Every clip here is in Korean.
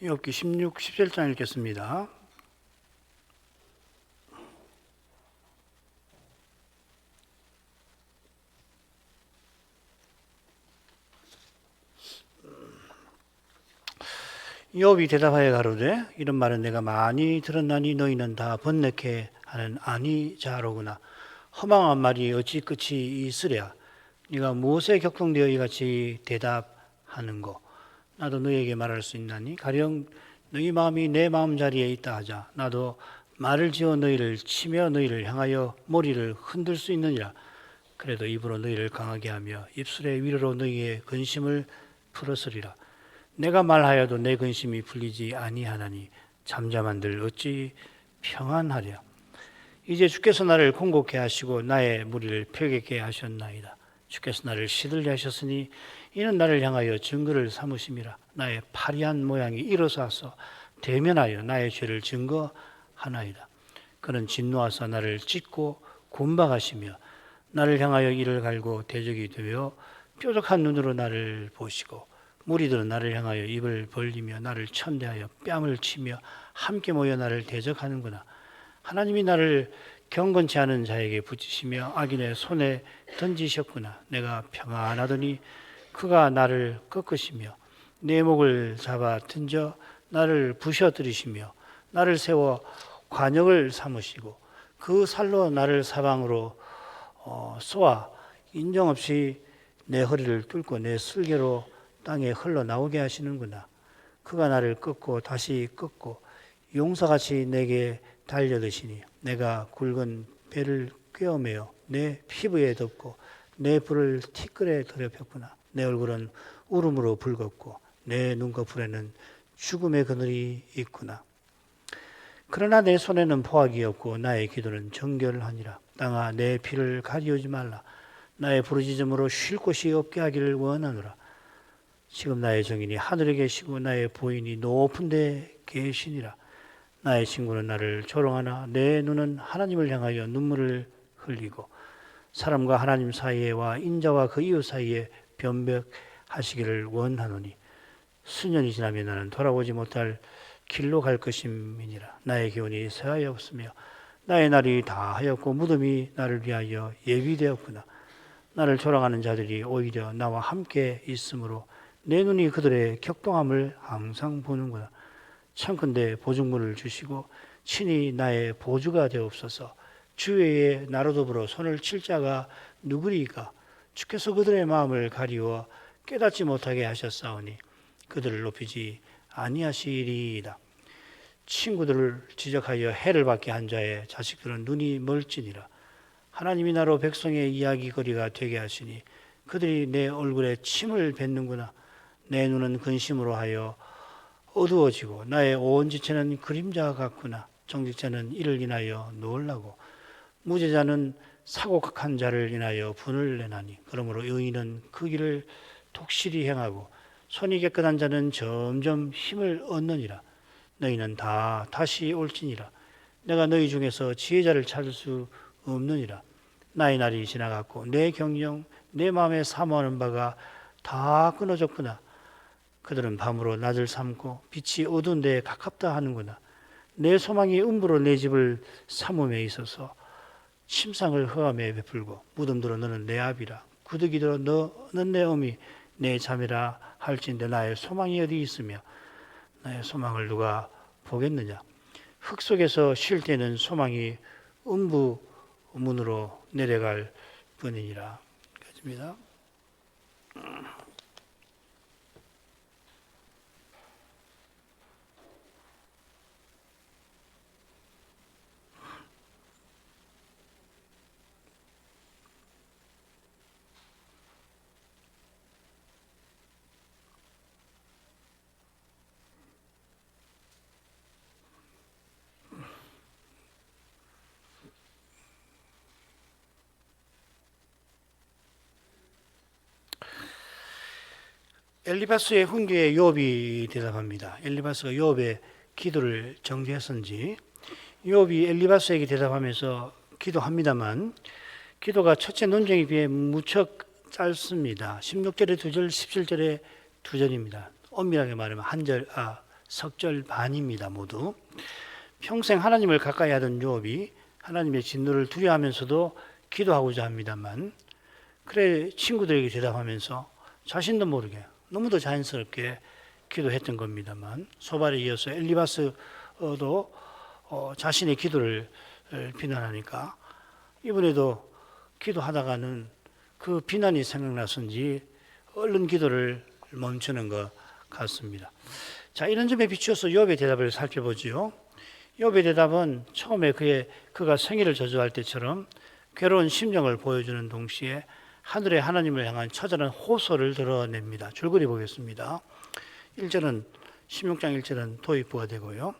욥기 16, 17장 읽겠습니다. 욥이 대답하여 가로되 이런 말은 내가 많이 들었나니 너희는 다 번뇌케 하는 아니 자로구나. 허망한 말이 어찌 끝이 있으랴. 네가 무엇에 격동되어 이같이 대답하는고. 나도 너희에게 말할 수 있나니 가령 너희 마음이 내 마음자리에 있다 하자. 나도 말을 지어 너희를 치며 너희를 향하여 머리를 흔들 수 있느니라. 그래도 입으로 너희를 강하게 하며 입술의 위로로 너희의 근심을 풀었으리라. 내가 말하여도 내 근심이 풀리지 아니하나니 잠잠한들 어찌 평안하랴. 이제 주께서 나를 공곡케 하시고 나의 무리를 펴게 하셨나이다. 주께서 나를 시들게 하셨으니 이는 나를 향하여 증거를 삼으심이라. 나의 파리한 모양이 일어서서 대면하여 나의 죄를 증거하나이다. 그는 진노하사 나를 찢고 곤박하시며 나를 향하여 이를 갈고 대적이 되어 뾰족한 눈으로 나를 보시고 무리들은 나를 향하여 입을 벌리며 나를 천대하여 뺨을 치며 함께 모여 나를 대적하는구나. 하나님이 나를 경건치 않은 자에게 붙이시며 악인의 손에 던지셨구나. 내가 평안하더니 그가 나를 꺾으시며 내 목을 잡아 던져 나를 부셔뜨리시며 나를 세워 관역을 삼으시고 그 살로 나를 사방으로 쏘아 인정없이 내 허리를 뚫고 내 슬개로 땅에 흘러나오게 하시는구나. 그가 나를 꺾고 다시 꺾고 용사같이 내게 달려드시니 내가 굵은 배를 꿰어매어 내 피부에 덮고 내 불을 티끌에 더럽혔구나. 내 얼굴은 울음으로 붉었고 내 눈꺼풀에는 죽음의 그늘이 있구나. 그러나 내 손에는 포악이 없고 나의 기도는 정결하니라. 땅아 내 피를 가리우지 말라. 나의 부르짖음으로 쉴 곳이 없게 하기를 원하노라. 지금 나의 정인이 하늘에 계시고 나의 부인이 높은 데 계시니라. 나의 친구는 나를 조롱하나 내 눈은 하나님을 향하여 눈물을 흘리고 사람과 하나님 사이에와 인자와 그 이웃 사이에 변벽하시기를 원하노니 수년이 지나면 나는 돌아오지 못할 길로 갈 것임이니라. 나의 기운이 새하여 없으며 나의 날이 다 하였고 무덤이 나를 위하여 예비되었구나. 나를 조롱하는 자들이 오히려 나와 함께 있으므로 내 눈이 그들의 격동함을 항상 보는구나. 청컨대 보증물을 주시고 친히 나의 보주가 되옵소서. 주 외에 나로 더불어 손을 칠 자가 누구리까? 주께서 그들의 마음을 가리워 깨닫지 못하게 하셨사오니 그들을 높이지 아니하시리이다. 친구들을 지적하여 해를 받게 한 자의 자식들은 눈이 멀지니라. 하나님이 나로 백성의 이야기거리가 되게 하시니 그들이 내 얼굴에 침을 뱉는구나. 내 눈은 근심으로 하여 어두워지고 나의 온 지체는 그림자 같구나. 정직자는 이를 인하여 놀라고 무죄자는 사곡한 자를 인하여 분을 내나니 그러므로 의인은 그 길을 독실히 행하고 손이 깨끗한 자는 점점 힘을 얻느니라. 너희는 다 다시 올지니라. 내가 너희 중에서 지혜자를 찾을 수 없느니라. 나의 날이 지나갔고 내 경영 내 마음에 사모하는 바가 다 끊어졌구나. 그들은 밤으로 낮을 삼고 빛이 어두운 데에 가깝다 하는구나. 내 소망이 음부로 내 집을 삼음에 있어서 침상을 허함에 베풀고 무덤들어 너는 내 아비라 구더기들어 너는 내 어미 내 자매라 할진대 나의 소망이 어디 있으며 나의 소망을 누가 보겠느냐. 흙 속에서 쉴 때는 소망이 음부 문으로 내려갈 뿐이니라. 그렇습니다. 엘리바스의 훈계에 욥이 대답합니다. 엘리바스가 욥의 기도를 정리했는지 욥이 엘리바스에게 대답하면서 기도합니다만 기도가 첫째 논쟁에 비해 무척 짧습니다. 16절에 2절, 17절에 2절입니다. 엄밀하게 말하면 석절 반입니다. 모두. 평생 하나님을 가까이 하던 욥이 하나님의 진노를 두려워하면서도 기도하고자 합니다만, 그래 친구들에게 대답하면서 자신도 모르게 너무도 자연스럽게 기도했던 겁니다만, 소발에 이어서 엘리바스도 자신의 기도를 비난하니까 이번에도 기도하다가는 그 비난이 생각나서인지 얼른 기도를 멈추는 것 같습니다. 자, 이런 점에 비추어서 욥의 대답을 살펴보지요. 욥의 대답은 처음에 그가 생애를 저주할 때처럼 괴로운 심정을 보여주는 동시에 하늘의 하나님을 향한 처절한 호소를 드러냅니다. 줄거리 보겠습니다. 1절은 16장 1절은 도입부가 되고요.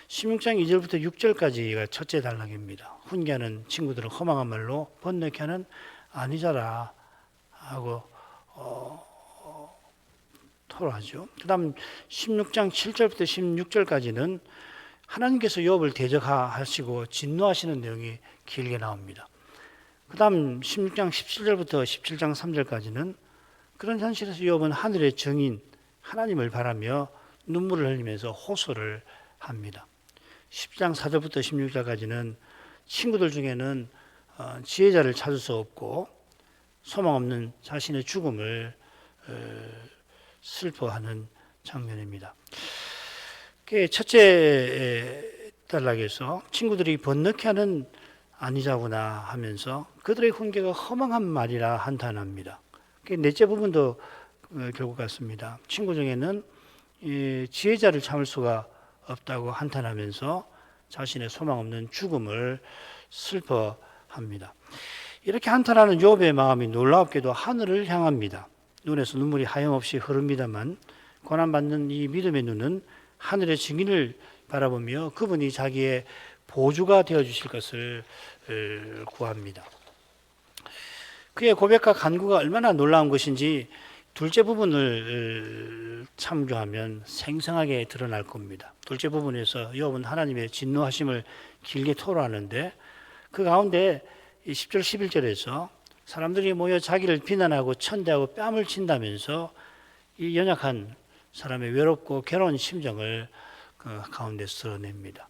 16장 2절부터 6절까지가 첫째 단락입니다. 훈계하는 친구들은 허망한 말로 번뇌케 하는 아니자라 하고 토로하죠. 그 다음 16장 7절부터 16절까지는 하나님께서 욥을 대적하시고 진노하시는 내용이 길게 나옵니다. 그 다음 16장 17절부터 17장 3절까지는 그런 현실에서 욥은 하늘의 정인 하나님을 바라며 눈물을 흘리면서 호소를 합니다. 10장 4절부터 16절까지는 친구들 중에는 지혜자를 찾을 수 없고 소망 없는 자신의 죽음을 슬퍼하는 장면입니다. 첫째 단락에서 친구들이 번뇌케 하는 아니자구나 하면서 그들의 훈계가 허망한 말이라 한탄합니다. 넷째 부분도 결국 같습니다. 친구 중에는 지혜자를 참을 수가 없다고 한탄하면서 자신의 소망 없는 죽음을 슬퍼합니다. 이렇게 한탄하는 욥의 마음이 놀랍게도 하늘을 향합니다. 눈에서 눈물이 하염없이 흐릅니다만 고난받는 이 믿음의 눈은 하늘의 증인을 바라보며 그분이 자기의 보주가 되어주실 것을 구합니다. 그의 고백과 간구가 얼마나 놀라운 것인지 둘째 부분을 참조하면 생생하게 드러날 겁니다. 둘째 부분에서 욥은 하나님의 진노하심을 길게 토로하는데 그 가운데 10절 11절에서 사람들이 모여 자기를 비난하고 천대하고 뺨을 친다면서 이 연약한 사람의 외롭고 괴로운 심정을 그 가운데서 드러냅니다.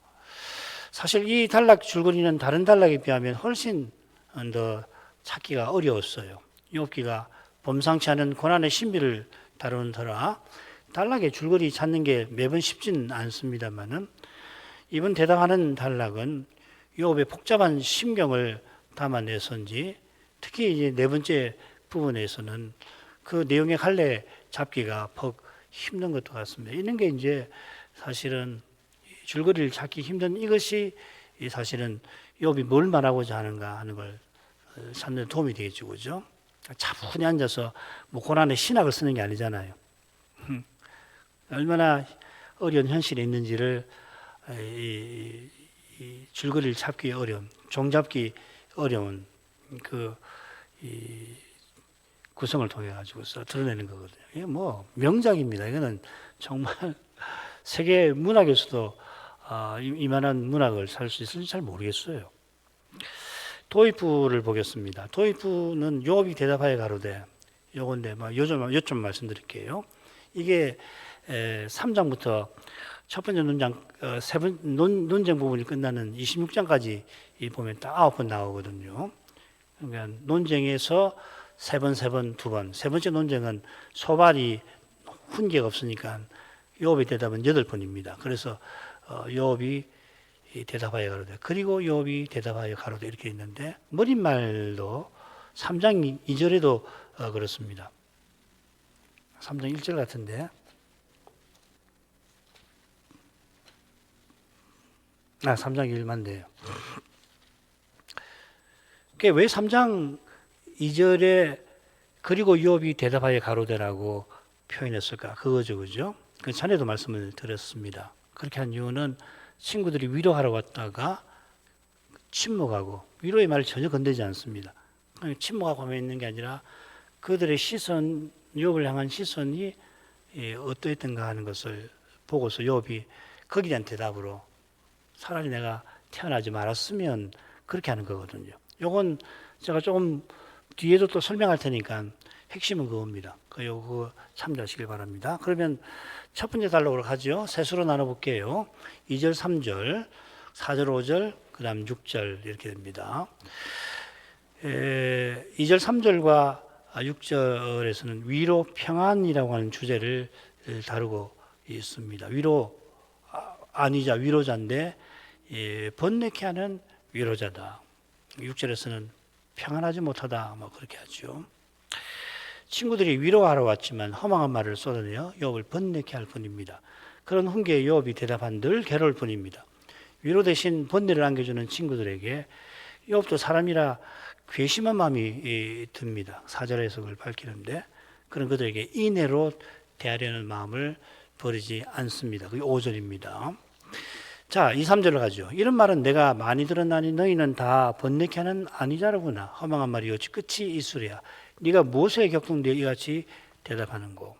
사실 이 단락 줄거리는 다른 단락에 비하면 훨씬 더 찾기가 어려웠어요. 욥기가 범상치 않은 고난의 신비를 다루는 터라 단락의 줄거리 찾는 게 매번 쉽지는 않습니다만은 이번 대답하는 단락은 욥의 복잡한 심경을 담아내서인지 특히 이제 네 번째 부분에서는 그 내용의 갈래 잡기가 퍽 힘든 것도 같습니다. 이런 게 이제 사실은 줄거리를 찾기 힘든 이것이 사실은 욥이 뭘 말하고자 하는가 하는 걸 찾는 데 도움이 되겠죠, 그죠? 차분히 앉아서 뭐 고난의 신학을 쓰는 게 아니잖아요. 얼마나 어려운 현실에 있는지를 이 줄거리를 찾기 어려운, 종잡기 어려운 이 구성을 통해 가지고서 드러내는 거거든요. 이게 뭐 명작입니다. 이거는 정말 세계 문학에서도 이만한 문학을 살 수 있을지 잘 모르겠어요. 도입부를 보겠습니다. 도입부는 욥이 대답하여 가로되 요건데 요점 말씀드릴게요. 이게 3장부터 첫 번째 논쟁 부분이 끝나는 26장까지 보면 딱 9번 나오거든요. 그러니까 논쟁에서 세 번, 두 번. 세 번째 논쟁은 소발이 훈계가 없으니까 욥의 대답은 8번입니다. 그래서 욥이 대답하여 가로되 그리고 욥이 대답하여 가로되 이렇게 있는데 머릿말도 3장 2절에도 그렇습니다. 3장 1절 같은데 3장 1만데요. 왜 3장 2절에 그리고 욥이 대답하여 가로되라고 표현했을까? 그거죠, 그죠? 그 전에도 말씀을 드렸습니다. 그렇게 한 이유는 친구들이 위로하러 왔다가 침묵하고 위로의 말을 전혀 건드리지 않습니다. 침묵하고 하면 있는 게 아니라 그들의 시선, 욥을 향한 시선이 어떠했던가 하는 것을 보고서 욥이 거기에 대한 대답으로 차라리 내가 태어나지 말았으면 그렇게 하는 거거든요. 요건 제가 조금 뒤에도 또 설명할 테니까 핵심은 그겁니다. 그거 참조하시길 바랍니다. 그러면 첫 번째 단락으로 가죠. 세수로 나눠볼게요. 2절, 3절, 4절, 5절, 그 다음 6절 이렇게 됩니다. 2절, 3절과 6절에서는 위로 평안이라고 하는 주제를 다루고 있습니다. 위로 아니자 위로자인데 번뇌케 하는 위로자다. 6절에서는 평안하지 못하다 뭐 그렇게 하죠. 친구들이 위로하러 왔지만 허망한 말을 쏟아내어 욥을 번뇌케 할 뿐입니다. 그런 훈계에 욥이 대답한 늘 괴로울 뿐입니다. 위로 대신 번뇌를 안겨주는 친구들에게 욥도 사람이라 괘씸한 마음이 듭니다. 4절에서 그걸 밝히는데 그런 그들에게 인애로 대하려는 마음을 버리지 않습니다. 그게 5절입니다. 자, 2, 3절로 가죠. 이런 말은 내가 많이 들었나니 너희는 다 번뇌케 하는 아니자로구나. 허망한 말이 어찌 끝이 있으랴. 네가 무엇에 격동되어 이같이 대답하는고.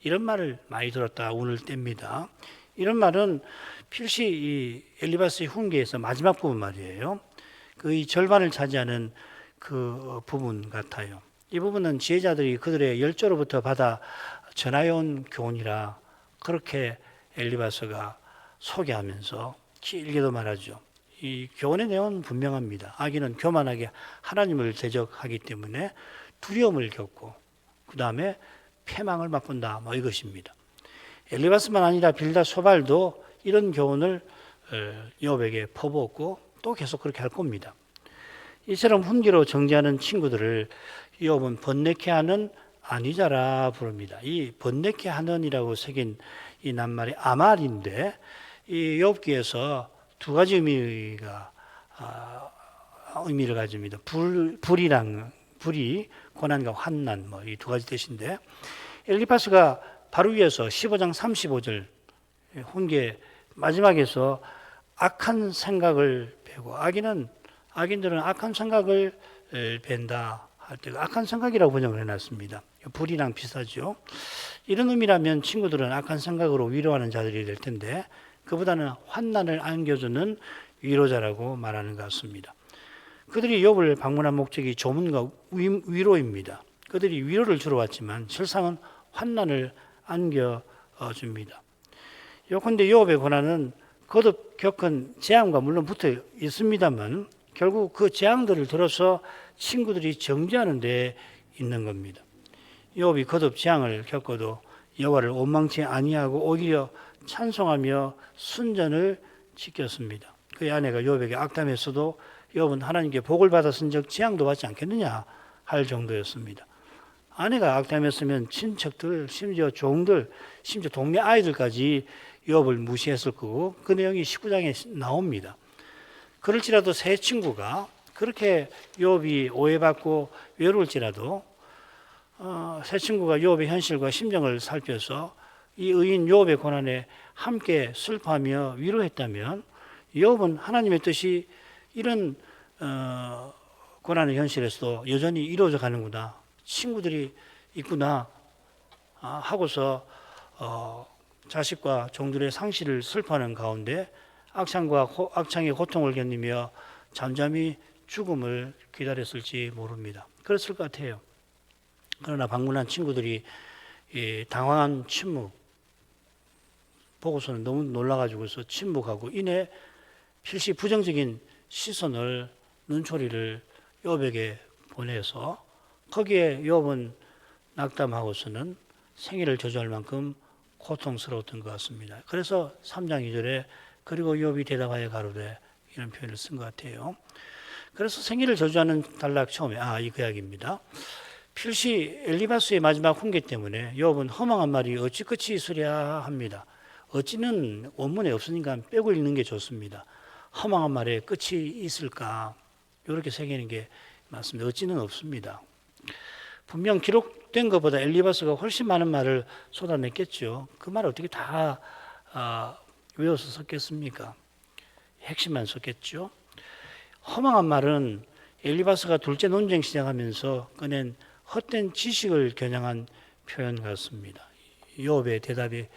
이런 말을 많이 들었다 운을 뗍니다. 이런 말은 필시 이 엘리바스의 훈계에서 마지막 부분 말이에요. 그 절반을 차지하는 그 부분 같아요. 이 부분은 지혜자들이 그들의 열조로부터 받아 전하여온 교훈이라 그렇게 엘리바스가 소개하면서 길게도 말하죠. 이 교훈의 내용은 분명합니다. 악인은 교만하게 하나님을 대적하기 때문에 두려움을 겪고 그 다음에 패망을 맛본다 뭐 이것입니다. 엘리바스만 아니라 빌다 소발도 이런 교훈을 욥에게 퍼부었고 또 계속 그렇게 할 겁니다. 이처럼 훈계로 정죄하는 친구들을 욥은 번뇌케 하는 아니자라 부릅니다. 이 번뇌케 하는이라고 새긴 이 낱말이 아말인데 이 욥기에서 두 가지 의미를 가집니다. 불이 고난과 환난 뭐 이 두 가지 뜻인데 엘리파스가 바로 위에서 15장 35절 훈계 마지막에서 악한 생각을 베고 악인들은 악한 생각을 벤다 할 때 악한 생각이라고 번역을 해놨습니다. 불이랑 비슷하죠. 이런 의미라면 친구들은 악한 생각으로 위로하는 자들이 될 텐데 그보다는 환난을 안겨주는 위로자라고 말하는 것 같습니다. 그들이 욥을 방문한 목적이 조문과 위로입니다. 그들이 위로를 주러 왔지만 실상은 환난을 안겨줍니다. 요컨대 욥의 고난은 거듭 겪은 재앙과 물론 붙어 있습니다만 결국 그 재앙들을 들어서 친구들이 정죄하는 데 있는 겁니다. 욥이 거듭 재앙을 겪어도 여호와를 원망치 아니하고 오히려 찬송하며 순전을 지켰습니다. 그의 아내가 욥에게 악담했어도 욥은 하나님께 복을 받았은즉 재앙도 받지 않겠느냐 할 정도였습니다. 아내가 악담했으면 친척들, 심지어 종들, 심지어 동네 아이들까지 욥을 무시했을 거고 그 내용이 19장에 나옵니다. 그럴지라도 세 친구가 그렇게 욥이 오해받고 외로울지라도 세 친구가 욥의 현실과 심정을 살펴서 이 의인 욥의 고난에 함께 슬퍼하며 위로했다면 욥은 하나님의 뜻이 이런 고난의 현실에서도 여전히 이루어져 가는구나, 친구들이 있구나 하고서 자식과 종들의 상실을 슬퍼하는 가운데 악창의 고통을 견디며 잠잠히 죽음을 기다렸을지 모릅니다. 그랬을 것 같아요. 그러나 방문한 친구들이 당황한 침묵 보고서는 너무 놀라가지고서 침묵하고 이내 필시 부정적인 시선을 눈초리를 욥에게 보내서 거기에 욥은 낙담하고서는 생애를 저주할 만큼 고통스러웠던 것 같습니다. 그래서 3장 2절에 그리고 욥이 대답하여 가로되 이런 표현을 쓴 것 같아요. 그래서 생애를 저주하는 단락 처음에 이 그 이야기입니다. 필시 엘리바스의 마지막 훈계 때문에 욥은 허망한 말이 어찌 끝이 있으랴 합니다. 어찌는 원문에 없으니까 빼고 읽는 게 좋습니다. 허망한 말에 끝이 있을까? 이렇게 새기는 게 맞습니다. 어찌는 없습니다. 분명 기록된 것보다 엘리바스가 훨씬 많은 말을 쏟아냈겠죠. 그 말을 어떻게 다 외워서 썼겠습니까? 핵심만 썼겠죠. 허망한 말은 엘리바스가 둘째 논쟁 시작하면서 꺼낸 헛된 지식을 겨냥한 표현 같습니다. 욥의 대답이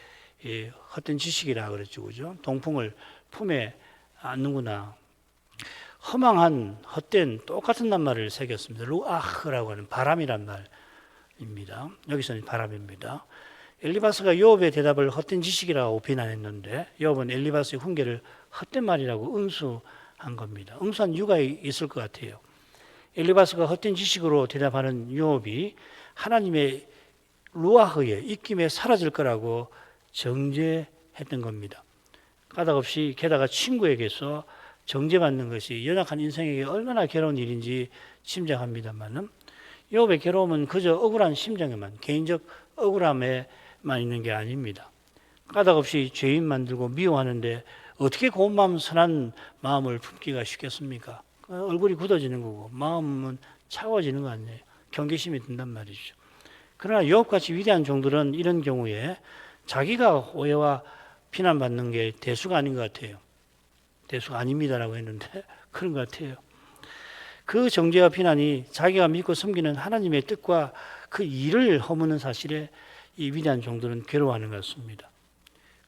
헛된 지식이라 그랬죠, 그죠? 동풍을 품에 안는구나. 허망한 헛된 똑같은 낱말을 새겼습니다. 루아흐라고 하는 바람이란 말. 여기서는 바람입니다. 엘리바스가 요업의 대답을 헛된 지식이라고 비난했는데 요업은 엘리바스의 훈계를 헛된 말이라고 응수한 겁니다. 응수한 이유가 있을 것 같아요. 엘리바스가 헛된 지식으로 대답하는 요업이 하나님의 루아흐에 입김에 사라질 거라고 정죄했던 겁니다. 까닭없이 게다가 친구에게서 정죄받는 것이 연약한 인생에게 얼마나 괴로운 일인지 짐작합니다만은 욥의 괴로움은 그저 억울한 심정에만, 개인적 억울함에만 있는 게 아닙니다. 까닭없이 죄인 만들고 미워하는데 어떻게 고운 마음, 선한 마음을 품기가 쉽겠습니까? 얼굴이 굳어지는 거고 마음은 차가워지는 거 아니에요. 경계심이 든단 말이죠. 그러나 욥같이 위대한 종들은 이런 경우에 자기가 오해와 비난받는 게 대수가 아닌 것 같아요. 대수가 아닙니다라고 했는데 그런 것 같아요. 그 정죄와 비난이 자기가 믿고 섬기는 하나님의 뜻과 그 일을 허무는 사실에 이 위대한 종들은 괴로워하는 것 같습니다.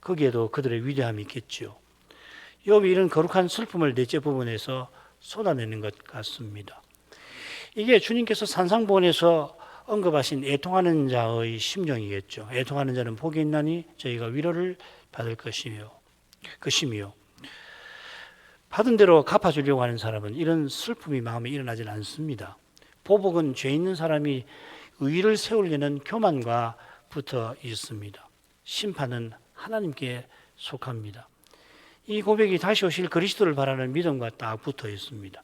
거기에도 그들의 위대함이 있겠죠. 욥이 이런 거룩한 슬픔을 넷째 부분에서 쏟아내는 것 같습니다. 이게 주님께서 산상보원에서 언급하신 애통하는 자의 심정이겠죠. 애통하는 자는 복이 있나니 저희가 위로를 받을 것이며 받은 대로 갚아주려고 하는 사람은 이런 슬픔이 마음에 일어나질 않습니다. 보복은 죄 있는 사람이 의를 세우려는 교만과 붙어 있습니다. 심판은 하나님께 속합니다. 이 고백이 다시 오실 그리스도를 바라는 믿음과 딱 붙어 있습니다.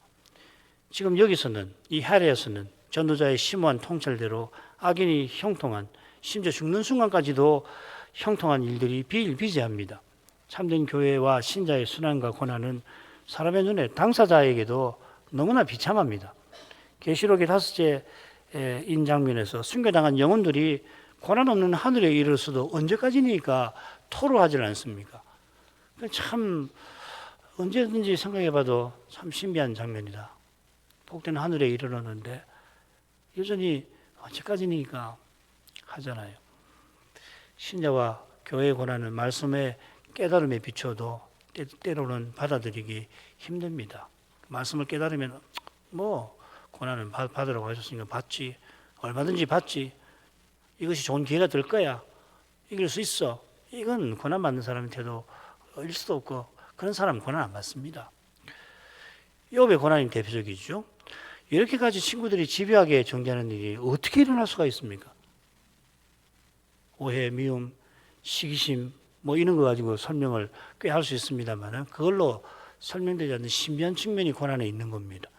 지금 여기서는 이 헤레에서는 전도자의 심오한 통찰대로 악인이 형통한, 심지어 죽는 순간까지도 형통한 일들이 비일비재합니다. 참된 교회와 신자의 순환과 고난은 사람의 눈에 당사자에게도 너무나 비참합니다. 계시록의 5째인 장면에서 순교당한 영혼들이 고난 없는 하늘에 이르러서도 언제까지니까 토로하지 않습니까? 참 언제든지 생각해봐도 참 신비한 장면이다. 복된 하늘에 이르렀는데 여전히 언제까지니까 하잖아요. 신자와 교회의 고난은 말씀의 깨달음에 비춰도 때로는 받아들이기 힘듭니다. 말씀을 깨달으면 뭐 고난은 받으라고 하셨으니까 받지, 얼마든지 받지, 이것이 좋은 기회가 될 거야, 이길 수 있어. 이건 고난 받는 사람의 태도일 수도 없고 그런 사람은 고난 안 받습니다. 욥의 고난이 대표적이죠. 이렇게까지 친구들이 집요하게 정죄하는 일이 어떻게 일어날 수가 있습니까? 오해, 미움, 시기심 뭐 이런 거 가지고 설명을 꽤 할 수 있습니다만 그걸로 설명되지 않는 신비한 측면이 고난에 있는 겁니다.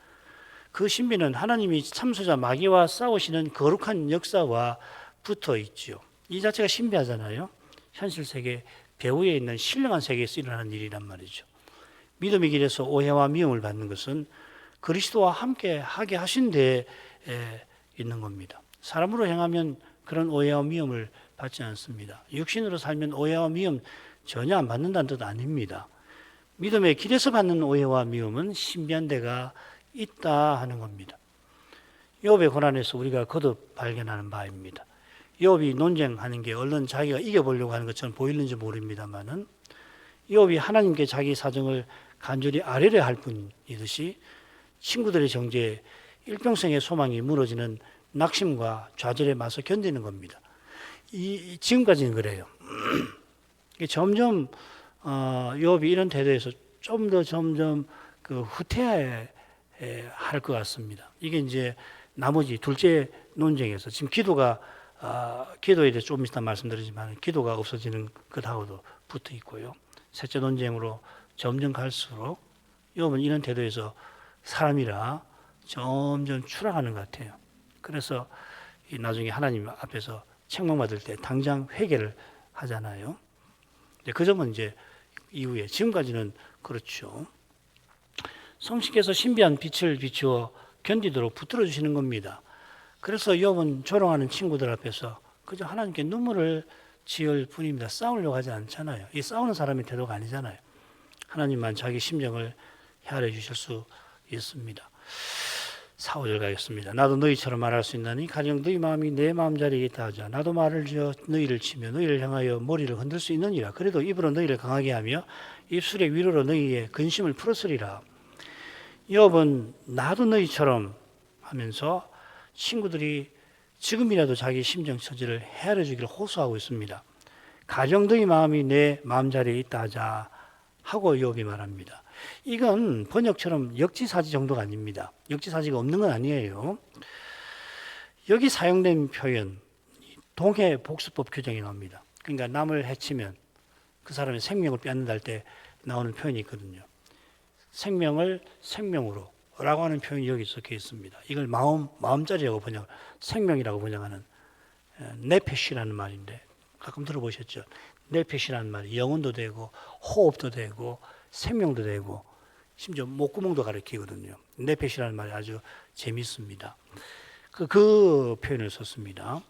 그 신비는 하나님이 참소자 마귀와 싸우시는 거룩한 역사와 붙어 있죠. 이 자체가 신비하잖아요. 현실 세계 배후에 있는 신령한 세계에서 일어나는 일이란 말이죠. 믿음의 길에서 오해와 미움을 받는 것은 그리스도와 함께 하게 하신 데에 있는 겁니다. 사람으로 행하면 그런 오해와 미움을 받지 않습니다. 육신으로 살면 오해와 미움 전혀 안 받는다는 뜻 아닙니다. 믿음의 길에서 받는 오해와 미움은 신비한 데가 있다 하는 겁니다. 욥의 고난에서 우리가 거듭 발견하는 바입니다. 욥이 논쟁하는 게 얼른 자기가 이겨보려고 하는 것처럼 보이는지 모릅니다만은 욥이 하나님께 자기 사정을 간절히 아뢰려 할 뿐이듯이 친구들의 정죄에 일평생의 소망이 무너지는 낙심과 좌절에 맞서 견디는 겁니다. 지금까지는 그래요. 점점 욥이 이런 태도에서 좀 더 점점 후퇴할 것 같습니다. 이게 이제 나머지 둘째 논쟁에서 지금 기도에 대해서 좀 이따 말씀드리지만 기도가 없어지는 것하고도 붙어 있고요. 셋째 논쟁으로 점점 갈수록 욥은 이런 태도에서 사람이라 점점 추락하는 것 같아요. 그래서 나중에 하나님 앞에서 책망받을 때 당장 회개를 하잖아요. 그 점은 이제 이후에 지금까지는 그렇죠. 성신께서 신비한 빛을 비추어 견디도록 붙들어 주시는 겁니다. 그래서 욥은 조롱하는 친구들 앞에서 그저 하나님께 눈물을 지을 뿐입니다. 싸우려고 하지 않잖아요. 이 싸우는 사람의 태도가 아니잖아요. 하나님만 자기 심정을 헤아려 주실 수 있습니다. 4~5절 가겠습니다. 나도 너희처럼 말할 수 있나니 가령 너희 마음이 내 마음자리에 있다 하자. 나도 말을 지어 너희를 치며 너희를 향하여 머리를 흔들 수 있느니라. 그래도 입으로 너희를 강하게 하며 입술의 위로로 너희의 근심을 풀었으리라. 욥은 나도 너희처럼 하면서 친구들이 지금이라도 자기 심정 처지를 헤아려 주기를 호소하고 있습니다. 가령 너희 마음이 내 마음자리에 있다 하자 하고 욥이 말합니다. 이건 번역처럼 역지사지 정도가 아닙니다. 역지사지가 없는 건 아니에요. 여기 사용된 표현, 동해복수법 규정이 나옵니다. 그러니까 남을 해치면 그 사람의 생명을 빼앗는다 할 때 나오는 표현이 있거든요. 생명을 생명으로 라고 하는 표현이 여기 적혀 있습니다. 이걸 마음자리라고 생명이라고 번역하는 네페시라는 말인데 가끔 들어보셨죠? 네페시라는 말이 영혼도 되고 호흡도 되고 생명도 되고 심지어 목구멍도 가리키거든요. 네페시라는 말이 아주 재밌습니다. 그 표현을 썼습니다.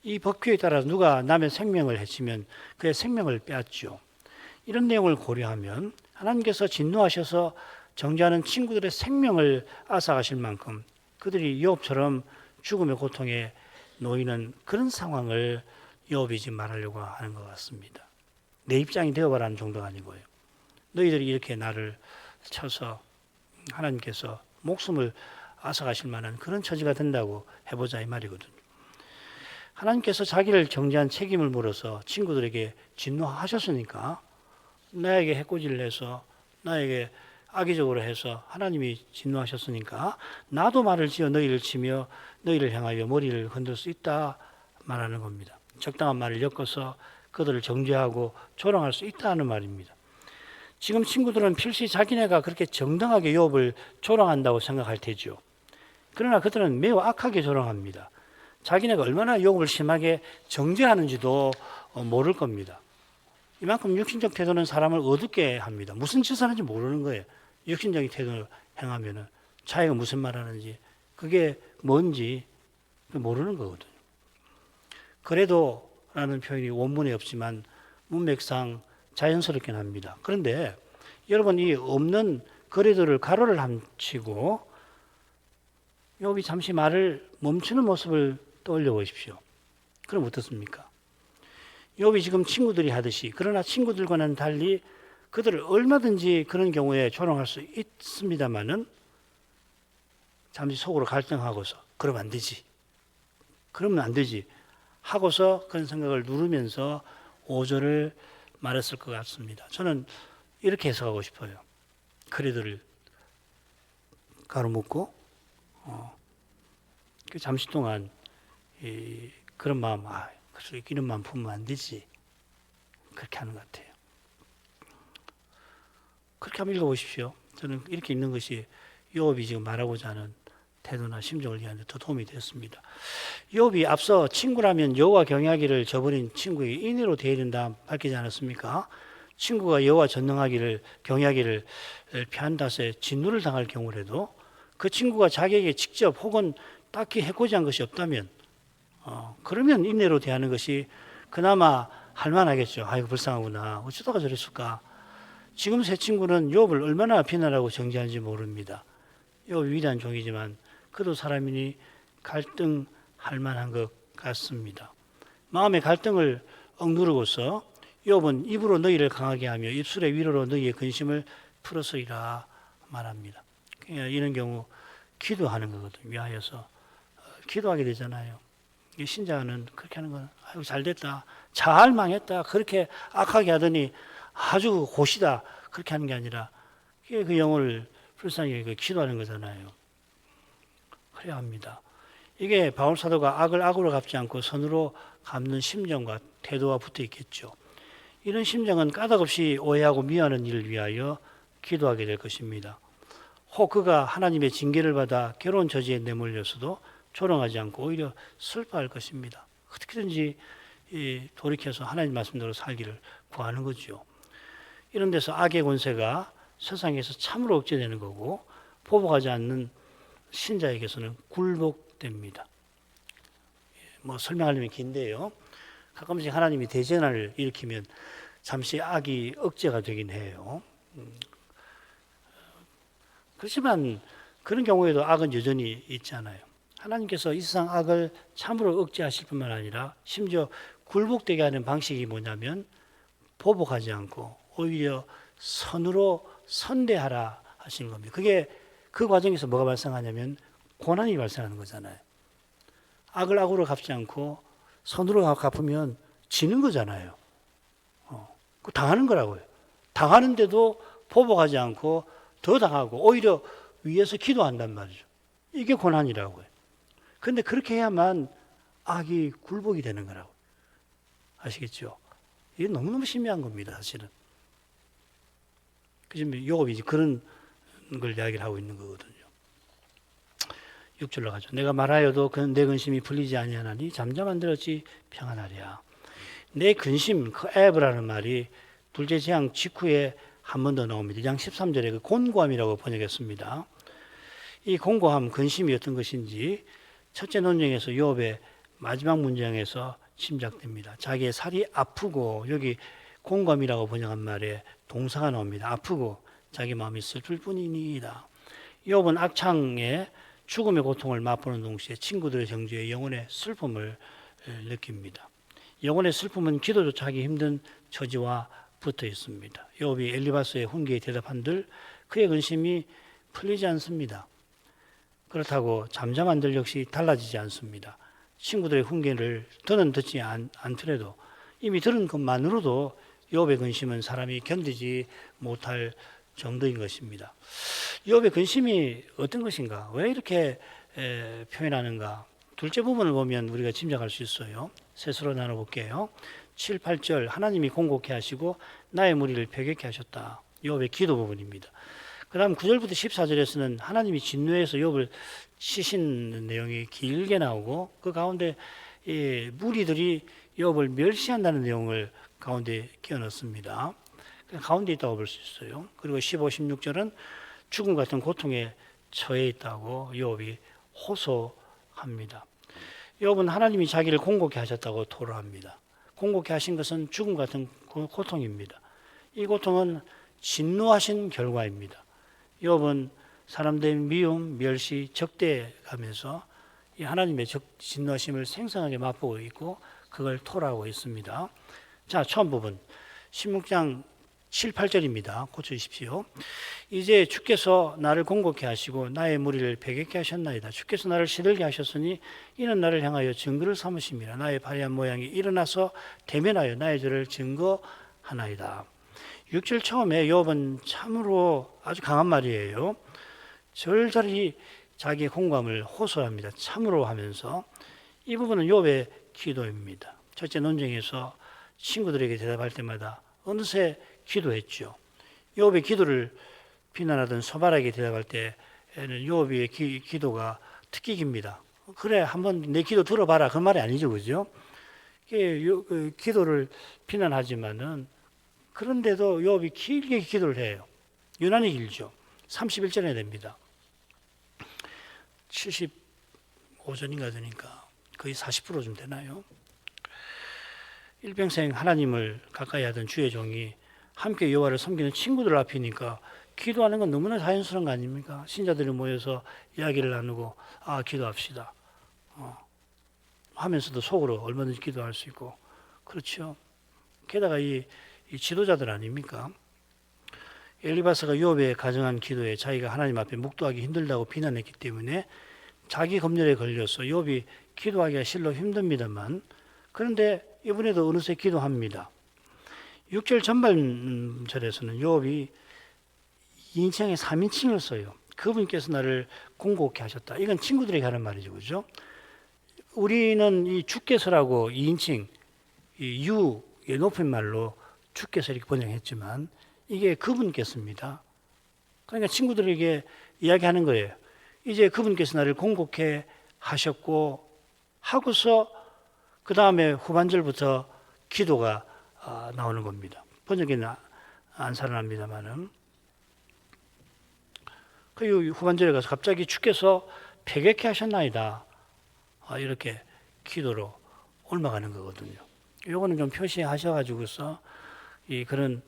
이 법규에 따라 누가 남의 생명을 해치면 그의 생명을 빼앗죠. 이런 내용을 고려하면 하나님께서 진노하셔서 정죄하는 친구들의 생명을 앗아가실 만큼 그들이 욥처럼 죽음의 고통에 놓이는 그런 상황을 욥이 지금 말하려고 하는 것 같습니다. 내 입장이 되어봐라는 정도가 아니고요. 너희들이 이렇게 나를 쳐서 하나님께서 목숨을 앗아가실 만한 그런 처지가 된다고 해보자 이 말이거든요. 하나님께서 자기를 정죄한 책임을 물어서 친구들에게 진노하셨으니까 나에게 해코지를 해서 나에게 악의적으로 해서 하나님이 진노하셨으니까 나도 말을 지어 너희를 치며 너희를 향하여 머리를 흔들 수 있다 말하는 겁니다. 적당한 말을 엮어서 그들을 정죄하고 조롱할 수 있다는 말입니다. 지금 친구들은 필시 자기네가 그렇게 정당하게 욥을 조롱한다고 생각할 테죠. 그러나 그들은 매우 악하게 조롱합니다. 자기네가 얼마나 욥을 심하게 정죄하는지도 모를 겁니다. 이만큼 육신적 태도는 사람을 어둡게 합니다. 무슨 짓을 하는지 모르는 거예요. 육신적인 태도를 행하면 자기가 무슨 말 하는지 그게 뭔지 모르는 거거든요. 그래도 라는 표현이 원문에 없지만 문맥상 자연스럽게 납니다. 그런데 여러분 이 없는 그래도를 가로를 함치고 욥이 잠시 말을 멈추는 모습을 떠올려 보십시오. 그럼 어떻습니까? 욥이 지금 친구들이 하듯이 그러나 친구들과는 달리 그들을 얼마든지 그런 경우에 조롱할 수 있습니다만은 잠시 속으로 갈등하고서 그러면 안 되지 하고서 그런 생각을 누르면서 5절을 말했을 것 같습니다. 저는 이렇게 해석하고 싶어요. 그래도를 가로묻고 잠시 동안 그런 마음, 그래서 이런 마음 품으면 안 되지. 그렇게 하는 것 같아요. 그렇게 한번 읽어보십시오. 저는 이렇게 읽는 것이 욥이 지금 말하고자 하는 태도나 심정을 이해하는 데 더 도움이 됐습니다. 욥이 앞서 친구라면 여호와 경외하기를 저버린 친구에게 인애로 대해야 된다 밝히지 않았습니까? 친구가 여호와 경외하기를 피한 탓에 진노를 당할 경우라도 그 친구가 자기에게 직접 혹은 딱히 해코지한 것이 없다면 그러면 인내로 대하는 것이 그나마 할만하겠죠. 아이고 불쌍하구나. 어쩌다가 저랬을까. 지금 새 친구는 욥을 얼마나 비난하고 정죄하는지 모릅니다. 욥이 위대한 종이지만 그도 사람이니 갈등할 만한 것 같습니다. 마음의 갈등을 억누르고서 욥은 입으로 너희를 강하게 하며 입술의 위로로 너희의 근심을 풀어서이라 말합니다. 이런 경우 기도하는 거거든요. 위하여서 기도하게 되잖아요. 신자는 그렇게 하는 건 아이고 잘됐다, 잘 망했다 그렇게 악하게 하더니 아주 고시다 그렇게 하는 게 아니라 그 영혼을 불쌍히 기도하는 거잖아요. 그래야 합니다. 이게 바울 사도가 악을 악으로 갚지 않고 선으로 갚는 심정과 태도가 붙어 있겠죠. 이런 심정은 까닭없이 오해하고 미워하는 일을 위하여 기도하게 될 것입니다. 혹 그가 하나님의 징계를 받아 괴로운 처지에 내몰렸어도 조롱하지 않고 오히려 슬퍼할 것입니다. 어떻게든지 돌이켜서 하나님 말씀대로 살기를 구하는 거죠. 이런 데서 악의 권세가 세상에서 참으로 억제되는 거고 보복하지 않는 신자에게서는 굴복됩니다. 설명하려면 긴데요. 가끔씩 하나님이 대재난을 일으키면 잠시 악이 억제가 되긴 해요. 그렇지만 그런 경우에도 악은 여전히 있잖아요. 하나님께서 이 세상 악을 참으로 억제하실 뿐만 아니라 심지어 굴복되게 하는 방식이 뭐냐면 보복하지 않고 오히려 선으로 선대하라 하시는 겁니다. 그게 그 과정에서 뭐가 발생하냐면 고난이 발생하는 거잖아요. 악을 악으로 갚지 않고 선으로 갚으면 지는 거잖아요. 그 당하는 거라고요. 당하는데도 보복하지 않고 더 당하고 오히려 위에서 기도한단 말이죠. 이게 고난이라고요. 그런데 그렇게 해야만 악이 굴복이 되는 거라고. 아시겠죠? 이게 너무너무 심미한 겁니다, 사실은. 그죠? 요업이 그런 걸 이야기를 하고 있는 거거든요. 6절로 가죠. 내가 말하여도 내 근심이 풀리지 아니하나니 잠잠한 들 어찌 평안하랴. 내 근심, 그 에브라는 말이 둘째 재앙 직후에 한 번 더 나옵니다. 2장 13절에 그 곤고함이라고 번역했습니다. 이 곤고함, 근심이 어떤 것인지 첫째 논쟁에서 요업의 마지막 문장에서 짐작됩니다. 자기의 살이 아프고, 여기 곤고함이라고 번역한 말에 동사가 나옵니다. 아프고 자기 마음이 슬플 뿐이니이다. 요업은 악창에 죽음의 고통을 맛보는 동시에 친구들의 정죄에 영혼의 슬픔을 느낍니다. 영혼의 슬픔은 기도조차 하기 힘든 처지와 붙어 있습니다. 요업이 엘리바스의 훈계에 대답한들 그의 근심이 풀리지 않습니다. 그렇다고 잠잠한들 역시 달라지지 않습니다. 친구들의 훈계를 더는 듣지 않더라도 이미 들은 것만으로도 요업의 근심은 사람이 견디지 못할 정도인 것입니다. 요업의 근심이 어떤 것인가? 왜 이렇게 표현하는가? 둘째 부분을 보면 우리가 짐작할 수 있어요. 셋으로 나눠볼게요. 7, 8절 하나님이 공곡케 하시고 나의 무리를 배격케 하셨다. 요업의 기도 부분입니다. 그 다음 9절부터 14절에서는 하나님이 진노해서 요업을 치신 내용이 길게 나오고 그 가운데 무리들이 요업을 멸시한다는 내용을 가운데 끼워넣습니다. 가운데 있다고 볼 수 있어요. 그리고 15, 16절은 죽음 같은 고통에 처해 있다고 요업이 호소합니다. 요업은 하나님이 자기를 공곡케 하셨다고 토로합니다. 공곡케 하신 것은 죽음 같은 고통입니다. 이 고통은 진노하신 결과입니다. 요업은 사람들의 미움, 멸시, 적대감에서 이 하나님의 진노하심을 생생하게 맛보고 있고 그걸 토로하고 있습니다. 자, 처음 부분 16장 7, 8절입니다. 고쳐주십시오. 이제 주께서 나를 공곡케 하시고 나의 무리를 배격케 하셨나이다. 주께서 나를 시들게 하셨으니 이는 나를 향하여 증거를 삼으심이라. 나의 발의한 모양이 일어나서 대면하여 나의 죄를 증거하나이다. 6절 처음에 요업은 참으로 아주 강한 말이에요. 절절히 자기의 공감을 호소합니다. 참으로 하면서 이 부분은 요업의 기도입니다. 첫째 논쟁에서 친구들에게 대답할 때마다 어느새 기도했죠. 요업의 기도를 비난하던 소바락에게 대답할 때는 요업의 기도가 특히 깁니다. 그래, 한번 내 기도 들어봐라. 그 말이 아니죠, 그죠? 기도를 비난하지만은 그런데도 요업이 길게 기도를 해요. 유난히 길죠. 31절에 됩니다. 75전인가 되니까 거의 40%좀 되나요? 일평생 하나님을 가까이 하던 주의 종이 함께 여호와를 섬기는 친구들 앞이니까 기도하는 건 너무나 자연스러운 거 아닙니까? 신자들이 모여서 이야기를 나누고 기도합시다 하면서도 속으로 얼마든지 기도할 수 있고 그렇죠. 게다가 이 지도자들 아닙니까? 엘리바스가 요업의 가정한 기도에 자기가 하나님 앞에 묵도하기 힘들다고 비난했기 때문에 자기 검열에 걸려서 요업이 기도하기가 실로 힘듭니다만 그런데 이번에도 어느새 기도합니다. 6절 전반절에서는 요업이 2인칭에 3인칭을 써요. 그분께서 나를 공곡케 하셨다. 이건 친구들에게 하는 말이죠. 그죠? 우리는 이 주께서라고 2인칭, 이 유의 높임말로 주께서 이렇게 번역했지만 이게 그분께서입니다. 그러니까 친구들에게 이야기하는 거예요. 이제 그분께서 나를 공곡케 하셨고 하고서 그 다음에 후반절부터 기도가 나오는 겁니다. 번역에는 안 살아납니다만은. 그 후반절에 가서 갑자기 주께서 배격케 하셨나이다. 이렇게 기도로 옮아가는 거거든요. 요거는 좀 표시하셔가지고서 그런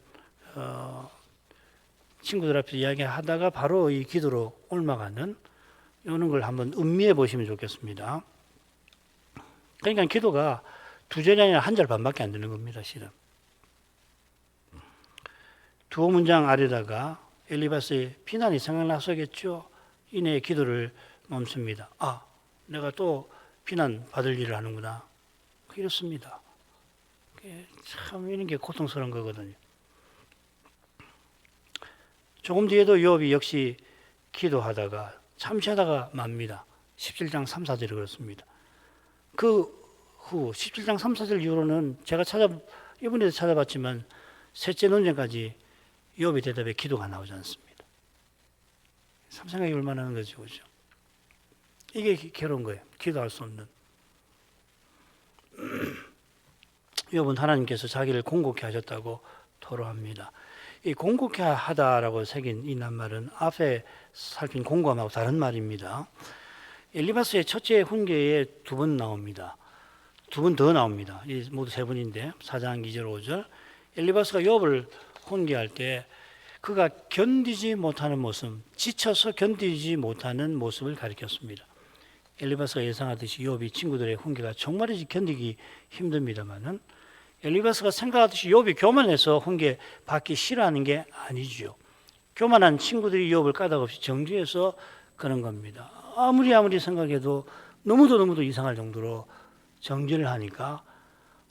친구들 앞에서 이야기하다가 바로 이 기도로 옮아가는 이런 걸 한번 음미해 보시면 좋겠습니다. 그러니까 기도가 두 절이 아니라 한 절 반밖에 안 되는 겁니다, 실은. 두 문장 아래다가 엘리바스의 비난이 생각나서겠죠. 이내 기도를 멈춥니다. 내가 또 비난 받을 일을 하는구나. 이렇습니다. 참 이런 게 고통스러운 거거든요. 조금 뒤에도 욥이 역시 기도하다가 잠시 하다가 맙니다. 17장 3, 4절이 그렇습니다. 그 후 17장 3, 4절 이후로는 제가 이번에도 찾아봤지만 셋째 논쟁까지 욥의 대답에 기도가 나오지 않습니다. 참 생각이 얼마나 하는 거죠, 그죠? 이게 괴로운 거예요. 기도할 수 없는. 욥은 하나님께서 자기를 공고케 하셨다고 토로합니다. 이 공고케 하다라고 새긴 이 낱말은 앞에 살핀 공고함하고 다른 말입니다. 엘리바스의 첫째 훈계에 2번 나옵니다. 2번 더 나옵니다. 모두 3번인데 4장 2절 5절. 엘리바스가 욥을 훈계할 때 그가 견디지 못하는 모습, 지쳐서 견디지 못하는 모습을 가리켰습니다. 엘리바스가 예상하듯이 욥이 친구들의 훈계가 정말이지 견디기 힘듭니다만은 엘리바스가 생각하듯이 욥이 교만해서 훈계 받기 싫어하는 게 아니죠. 교만한 친구들이 욥을 까닭없이 정죄해서 그런 겁니다. 아무리 생각해도 너무도 이상할 정도로 정죄를 하니까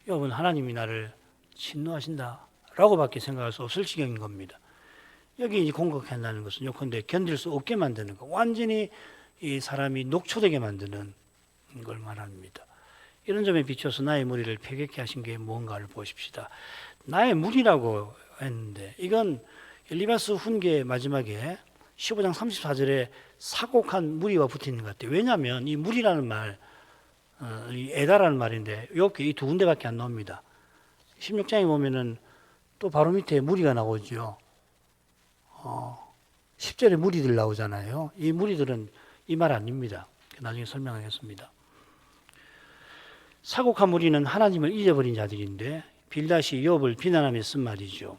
욥은 하나님이 나를 진노하신다라고 밖에 생각할 수 없을 지경인 겁니다. 여기 공격해 한다는 것은 요컨대 견딜 수 없게 만드는 것, 완전히 이 사람이 녹초되게 만드는 걸 말합니다. 이런 점에 비춰서 나의 무리를 패격케 하신 게 무언가를 보십시다. 나의 무리라고 했는데 이건 엘리바스 훈계 마지막에 15장 34절에 사곡한 무리와 붙어 있는 것 같아요. 왜냐하면 이 무리라는 말, 이 에다라는 말인데 욥기 이 2군데밖에 안 나옵니다. 16장에 보면은 또 바로 밑에 무리가 나오죠. 10절에 무리들 나오잖아요. 이 무리들은 이 말 아닙니다. 나중에 설명하겠습니다. 사곡한 무리는 하나님을 잊어버린 자들인데 빌닷이 욥을 비난하며 쓴 말이죠.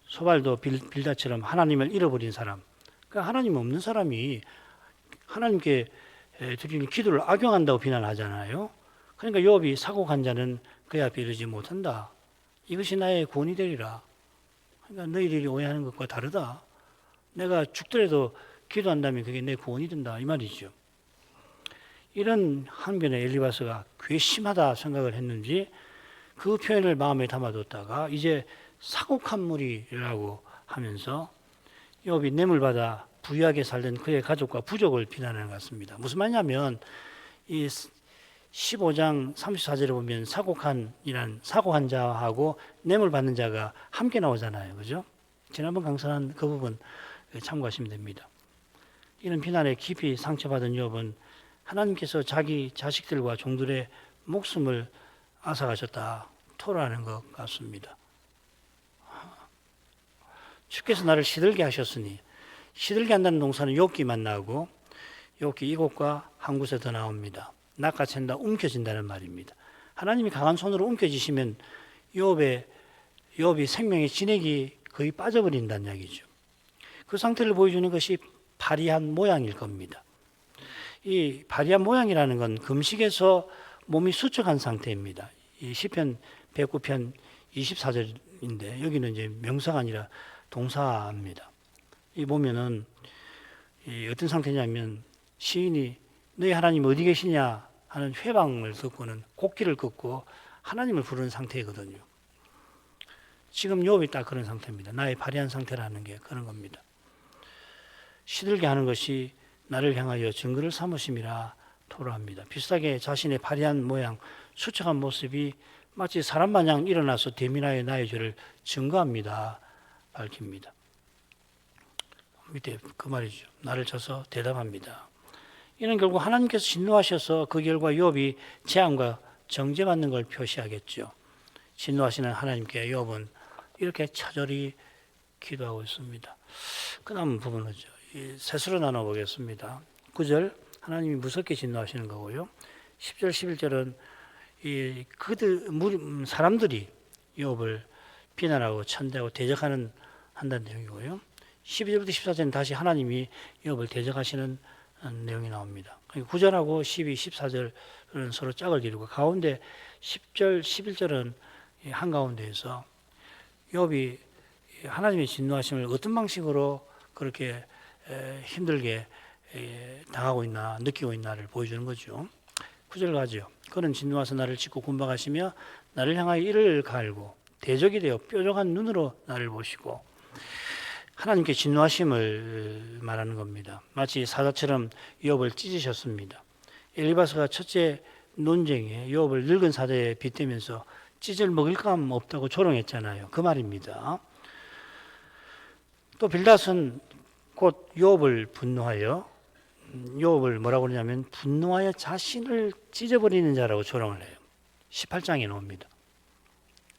소발도 빌닷처럼 하나님을 잃어버린 사람, 그러니까 하나님 없는 사람이 하나님께 드리는 기도를 악용한다고 비난하잖아요. 그러니까 욥이 사곡한 자는 그의 앞에 이르지 못한다. 이것이 나의 구원이 되리라. 그러니까 너희들이 오해하는 것과 다르다. 내가 죽더라도 기도한다면 그게 내 구원이 된다. 이 말이죠. 이런 항변에 엘리바스가 괘씸하다 생각을 했는지 그 표현을 마음에 담아뒀다가 이제 사곡한 무리라고 하면서 욥이 뇌물받아 부유하게 살던 그의 가족과 부족을 비난하는 것 같습니다. 무슨 말이냐면 이 15장 34절에 보면 사곡한 자하고 뇌물받는 자가 함께 나오잖아요. 그죠? 지난번 강사한 그 부분 참고하시면 됩니다. 이런 비난에 깊이 상처받은 욥은 하나님께서 자기 자식들과 종들의 목숨을 앗아가셨다 토로하는 것 같습니다. 주께서 나를 시들게 하셨으니, 시들게 한다는 동사는 욥기만 나오고 욥기 이곳과 한 곳에 더 나옵니다. 낚아챈다, 움켜진다는 말입니다. 하나님이 강한 손으로 움켜쥐시면 욥이 생명의 진액이 거의 빠져버린다는 이야기죠. 그 상태를 보여주는 것이 파리한 모양일 겁니다. 이 파리한 모양이라는 건 금식에서 몸이 수척한 상태입니다. 이 시편 109편 24절인데 여기는 이제 명사가 아니라 동사입니다. 이 보면은 어떤 상태냐면 시인이 너희 하나님 어디 계시냐 하는 회방을 듣고는 곡기를 긋고 하나님을 부르는 상태거든요. 지금 욥이 딱 그런 상태입니다. 나의 파리한 상태라는 게 그런 겁니다. 시들게 하는 것이 나를 향하여 증거를 삼으심이라 토로합니다. 비슷하게 자신의 파리한 모양, 수척한 모습이 마치 사람 마냥 일어나서 대민하여 나의 죄를 증거합니다. 밝힙니다. 밑에 그 말이죠. 나를 쳐서 대답합니다. 이는 결국 하나님께서 진노하셔서 그 결과 욥이 재앙과 정죄받는 걸 표시하겠죠. 진노하시는 하나님께 욥은 이렇게 처절히 기도하고 있습니다. 그 다음 부분은요. 셋으로 나눠보겠습니다. 9절 하나님이 무섭게 진노하시는 거고요. 10절 11절은 사람들이 욥을 비난하고 천대하고 대적하는 한다는 내용이고요. 12절부터 14절은 다시 하나님이 욥을 대적하시는 내용이 나옵니다. 9절하고 12, 14절은 서로 짝을 이루고 가운데 10절, 11절은 한가운데에서 욥이 하나님의 진노하심을 어떤 방식으로 그렇게 힘들게 당하고 있나 느끼고 있나를 보여주는 거죠. 구절 가죠. 그는 진노하사 나를 찢고 군박하시며 나를 향하여 이를 갈고 대적이 되어 뾰족한 눈으로 나를 보시고, 하나님께 진노하심을 말하는 겁니다. 마치 사자처럼 욥을 찢으셨습니다. 엘리바스가 첫째 논쟁에 욥을 늙은 사자에 빗대면서 찢을 먹을 감 없다고 조롱했잖아요. 그 말입니다. 또 빌닷은 곧 욥을 분노하여, 욥을 뭐라고 그러냐면 분노하여 자신을 찢어버리는 자라고 조롱을 해요. 18장에 나옵니다.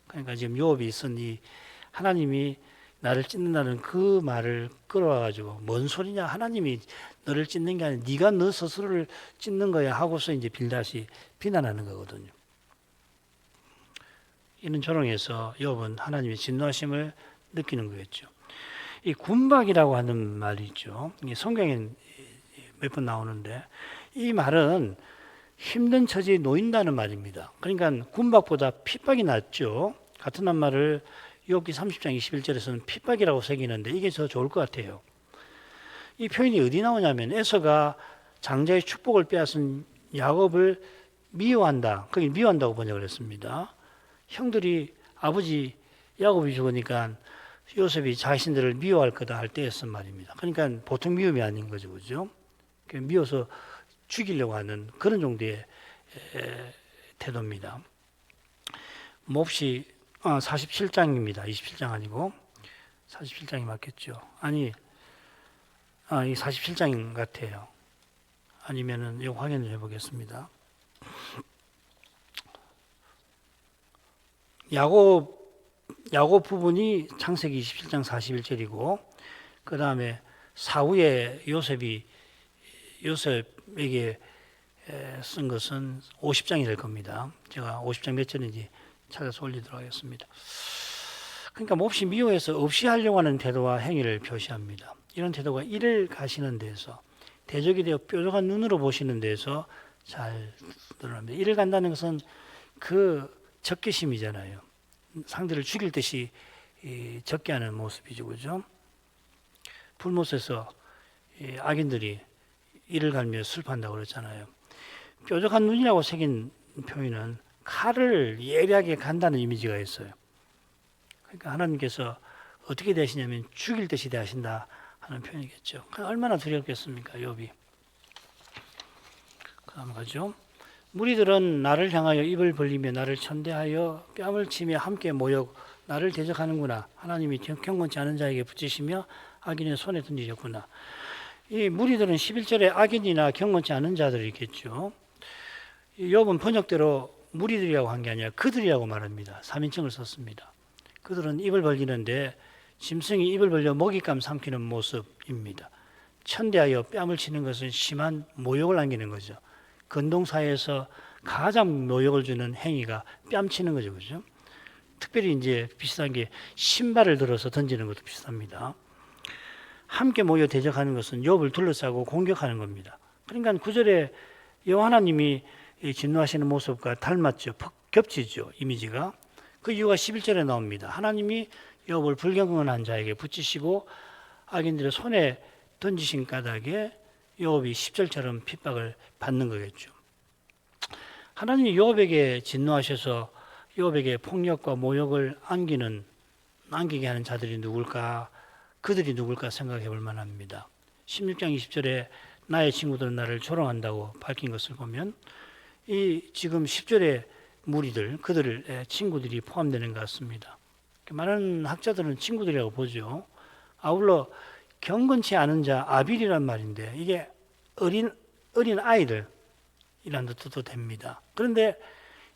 그러니까 지금 욥이 쓴 이 하나님이 나를 찢는다는 그 말을 끌어와가지고 뭔 소리냐, 하나님이 너를 찢는 게 아니라 네가 너 스스로를 찢는 거야 하고서 이제 빌닷이 비난하는 거거든요. 이런 조롱에서 욥은 하나님의 진노하심을 느끼는 거겠죠. 이 군박이라고 하는 말이 있죠. 성경에 몇 번 나오는데 이 말은 힘든 처지에 놓인다는 말입니다. 그러니까 군박보다 핍박이 낫죠. 같은 말을 욥기 30장 21절에서는 핍박이라고 새기는데 이게 더 좋을 것 같아요. 이 표현이 어디 나오냐면 에서가 장자의 축복을 빼앗은 야곱을 미워한다. 거기 미워한다고 번역을 했습니다. 형들이 아버지 야곱이 죽으니까 요셉이 자신들을 미워할 거다 할 때에 쓴 말입니다. 그러니까 보통 미움이 아닌 거죠. 그죠? 미워서 죽이려고 하는 그런 정도의 태도입니다. 몹시 47장입니다. 27장 아니고 47장이 맞겠죠. 아니, 이 47장인 것 같아요. 아니면은 이거 확인을 해보겠습니다. 야곱 부분이 창세기 27장 41절이고 그 다음에 사후에 요셉에게 쓴 것은 50장이 될 겁니다. 제가 50장 몇 절인지 찾아서 올리도록 하겠습니다. 그러니까 몹시 미워해서 없이 하려고 하는 태도와 행위를 표시합니다. 이런 태도가 이를 가시는 데서, 대적이 되어 뾰족한 눈으로 보시는 데서 잘 드러납니다. 이를 간다는 것은 그 적개심이잖아요. 상대를 죽일 듯이 적게 하는 모습이죠. 그죠? 불못에서 악인들이 이를 갈며 슬퍼한다고 그랬잖아요. 뾰족한 눈이라고 새긴 표현은 칼을 예리하게 간다는 이미지가 있어요. 그러니까 하나님께서 어떻게 대하시냐면 죽일 듯이 대하신다 하는 표현이겠죠. 얼마나 두렵겠습니까, 욥이. 그 다음 가죠. 무리들은 나를 향하여 입을 벌리며 나를 천대하여 뺨을 치며 함께 모여 나를 대적하는구나. 하나님이 경건치 않은 자에게 붙이시며 악인의 손에 던지셨구나. 이 무리들은 11절에 악인이나 경건치 않은 자들이 있겠죠. 욥은 번역대로 무리들이라고 한 게 아니라 그들이라고 말합니다. 3인칭을 썼습니다. 그들은 입을 벌리는데 짐승이 입을 벌려 먹잇감 삼키는 모습입니다. 천대하여 뺨을 치는 것은 심한 모욕을 안기는 거죠. 근동사회에서 가장 모욕을 주는 행위가 뺨치는 거죠. 그죠? 특별히 이제 비슷한 게 신발을 들어서 던지는 것도 비슷합니다. 함께 모여 대적하는 것은 욥을 둘러싸고 공격하는 겁니다. 그러니까 9절에 여호와 하나님이 진노하시는 모습과 닮았죠. 겹치죠. 이미지가. 그 이유가 11절에 나옵니다. 하나님이 욥을 불경건한 자에게 붙이시고 악인들의 손에 던지신 까닭에 욥이 10절처럼 핍박을 받는 거겠죠. 하나님이 욥에게 진노하셔서 욥에게 폭력과 모욕을 안기게 하는 자들이 누굴까? 그들이 누굴까 생각해 볼 만합니다. 16장 20절에 나의 친구들은 나를 조롱한다고 밝힌 것을 보면 이 지금 10절의 무리들, 그들의 친구들이 포함되는 것 같습니다. 많은 학자들은 친구들이라고 보죠. 아울러 경건치 않은 자, 아빌이란 말인데 이게 어린 아이들이라는 뜻도 됩니다. 그런데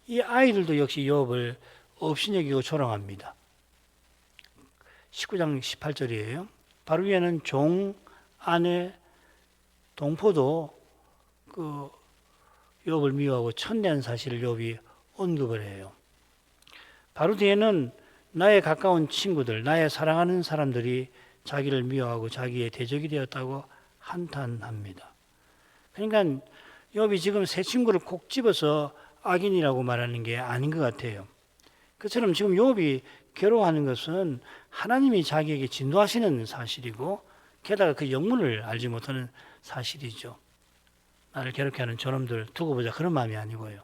이 아이들도 역시 욥을 업신여기고 조롱합니다. 19장 18절이에요. 바로 위에는 종, 아내, 동포도 그 욥을 미워하고 천대한 사실을 욥이 언급을 해요. 바로 뒤에는 나의 가까운 친구들, 나의 사랑하는 사람들이 자기를 미워하고 자기의 대적이 되었다고 한탄합니다. 그러니까 욥이 지금 새 친구를 콕 집어서 악인이라고 말하는 게 아닌 것 같아요. 그처럼 지금 욥이 괴로워하는 것은 하나님이 자기에게 진노하시는 사실이고 게다가 그 영문을 알지 못하는 사실이죠. 나를 괴롭게 하는 저놈들 두고 보자 그런 마음이 아니고요.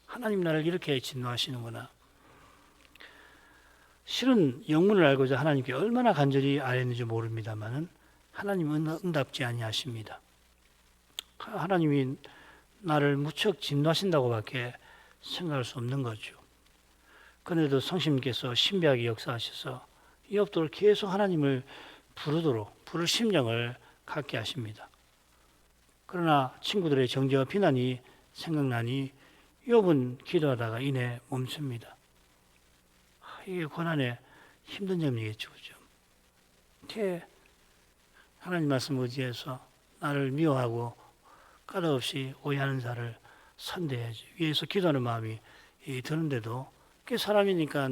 하나님 나를 이렇게 진노하시는구나. 실은 영문을 알고자 하나님께 얼마나 간절히 아뢰는지 모릅니다만은 하나님은 응답지 아니하십니다. 하나님이 나를 무척 진노하신다고밖에 생각할 수 없는 거죠. 그런데도 성심께서 신비하게 역사하셔서 욥도를 계속 하나님을 부를 심령을 갖게 하십니다. 그러나 친구들의 정죄와 비난이 생각나니 욥은 기도하다가 이내 멈춥니다. 이게 고난의 힘든 점이겠죠. 그죠? 하나님 말씀 의지해서 나를 미워하고 까닭없이 오해하는 자를 선대해야지. 위에서 기도하는 마음이 드는데도 그게 사람이니까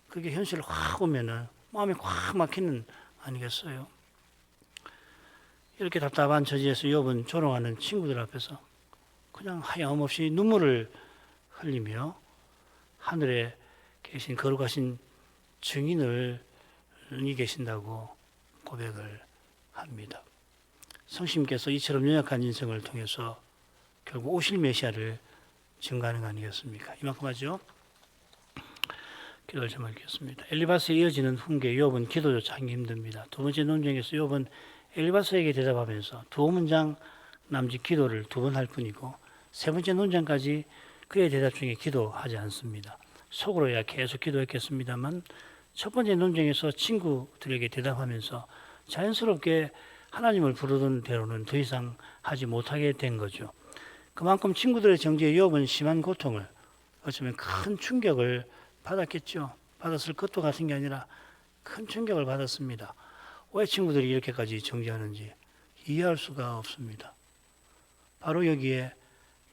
그게 현실을 확 오면은 마음이 확 막히는 아니겠어요? 이렇게 답답한 처지에서 욥은 조롱하는 친구들 앞에서 그냥 하염없이 눈물을 흘리며 하늘에 계신 거룩하신 증인을 계신다고 고백을 합니다. 성심께서 이처럼 연약한 인생을 통해서 결국 오실 메시아를 증거하는 거 아니겠습니까? 이만큼 하죠. 기도를 좀 읽겠습니다. 엘리바스에 이어지는 훈계, 욥은 기도조차 하기 힘듭니다. 두 번째 논쟁에서 욥은 엘리바스에게 대답하면서 두 문장 남짓 기도를 두 번 할 뿐이고 세 번째 논쟁까지 그의 대답 중에 기도하지 않습니다. 속으로야 계속 기도했겠습니다만 첫 번째 논쟁에서 친구들에게 대답하면서 자연스럽게 하나님을 부르던 대로는 더 이상 하지 못하게 된 거죠. 그만큼 친구들의 정죄에 욥은 심한 고통을, 어쩌면 큰 충격을 받았겠죠. 받았을 것도 같은 게 아니라 큰 충격을 받았습니다. 왜 친구들이 이렇게까지 정죄하는지 이해할 수가 없습니다. 바로 여기에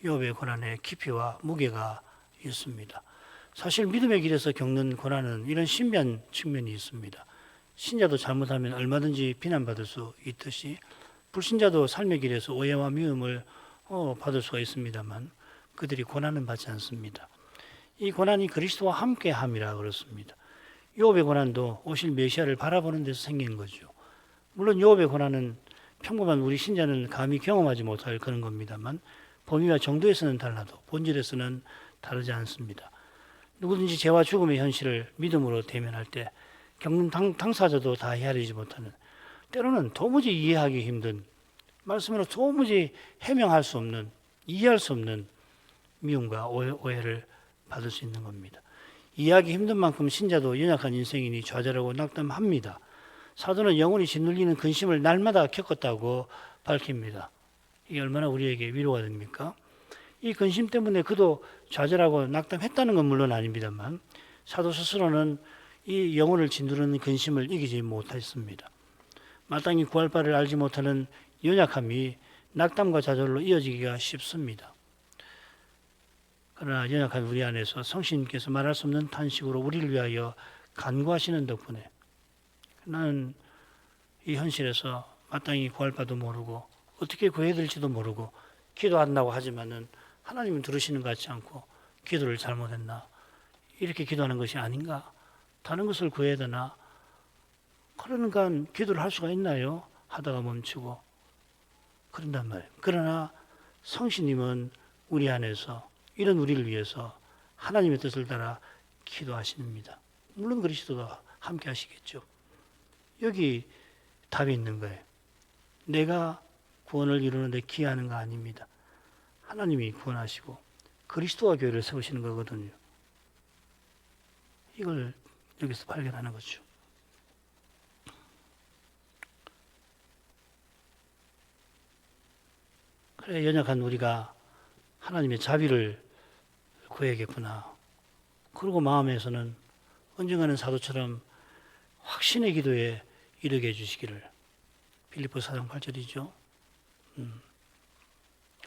욥의 고난의 깊이와 무게가 있습니다. 사실 믿음의 길에서 겪는 고난은 이런 신비한 측면이 있습니다. 신자도 잘못하면 얼마든지 비난받을 수 있듯이 불신자도 삶의 길에서 오해와 미움을 받을 수가 있습니다만 그들이 고난은 받지 않습니다. 이 고난이 그리스도와 함께함이라 그렇습니다. 욥의 고난도 오실 메시아를 바라보는 데서 생긴 거죠. 물론 욥의 고난은 평범한 우리 신자는 감히 경험하지 못할 그런 겁니다만 범위와 정도에서는 달라도 본질에서는 다르지 않습니다. 누구든지 죄와 죽음의 현실을 믿음으로 대면할 때 겪는 당사자도 다 헤아리지 못하는, 때로는 도무지 이해하기 힘든, 말씀으로 도무지 해명할 수 없는, 이해할 수 없는 미움과 오해를 받을 수 있는 겁니다. 이해하기 힘든 만큼 신자도 연약한 인생이니 좌절하고 낙담합니다. 사도는 영혼이 짓눌리는 근심을 날마다 겪었다고 밝힙니다. 이게 얼마나 우리에게 위로가 됩니까? 이 근심 때문에 그도 좌절하고 낙담했다는 건 물론 아닙니다만 사도 스스로는 이 영혼을 짓누르는 근심을 이기지 못했습니다. 마땅히 구할 바를 알지 못하는 연약함이 낙담과 좌절로 이어지기가 쉽습니다. 그러나 연약한 우리 안에서 성신님께서 말할 수 없는 탄식으로 우리를 위하여 간구하시는 덕분에 나는 이 현실에서 마땅히 구할 바도 모르고 어떻게 구해야 될지도 모르고 기도한다고 하지만은 하나님은 들으시는 것 같지 않고 기도를 잘못했나, 이렇게 기도하는 것이 아닌가, 다른 것을 구해야 되나, 그러니까 기도를 할 수가 있나요? 하다가 멈추고 그런단 말이에요. 그러나 성신님은 우리 안에서 이런 우리를 위해서 하나님의 뜻을 따라 기도하십니다. 물론 그리스도가 함께 하시겠죠. 여기 답이 있는 거예요. 내가 구원을 이루는데 기여하는 거 아닙니다. 하나님이 구원하시고 그리스도와 교회를 세우시는 거거든요. 이걸 여기서 발견하는 거죠. 그래, 연약한 우리가 하나님의 자비를 구해야겠구나. 그리고 마음에서는 언젠가는 사도처럼 확신의 기도에 이르게 해주시기를. 빌립보서 4장 8절이죠.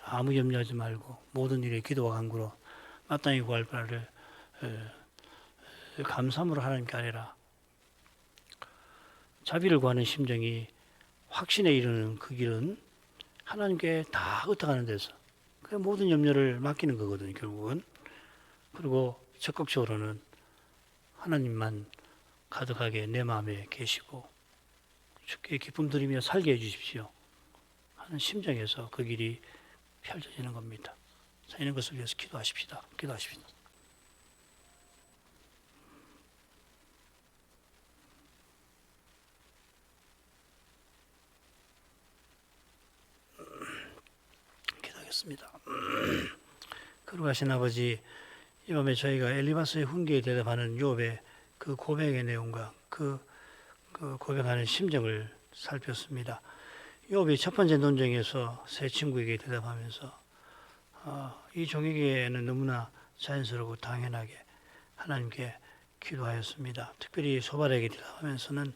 아무 염려하지 말고 모든 일에 기도와 간구로 마땅히 구할 바를 감사함으로 하나님께 아뢰라. 자비를 구하는 심정이 확신에 이르는 그 길은 하나님께 다 의탁하는 데서 그 모든 염려를 맡기는 거거든요, 결국은. 그리고 적극적으로는 하나님만 가득하게 내 마음에 계시고 주께 기쁨 드리며 살게 해주십시오 하는 심정에서 그 길이 펼쳐지는 겁니다. 자, 이런 것을 위해서 기도하십시다. 기도하십시다. 기도하겠습니다. 거룩하신 아버지, 이 밤에 저희가 엘리바스의 훈계에 대답하는 욥의 그 고백의 내용과 그 고백하는 심정을 살폈습니다. 욥이 첫 번째 논쟁에서 새 친구에게 대답하면서 이 종에게는 너무나 자연스럽고 당연하게 하나님께 기도하였습니다. 특별히 소발에게 대답하면서는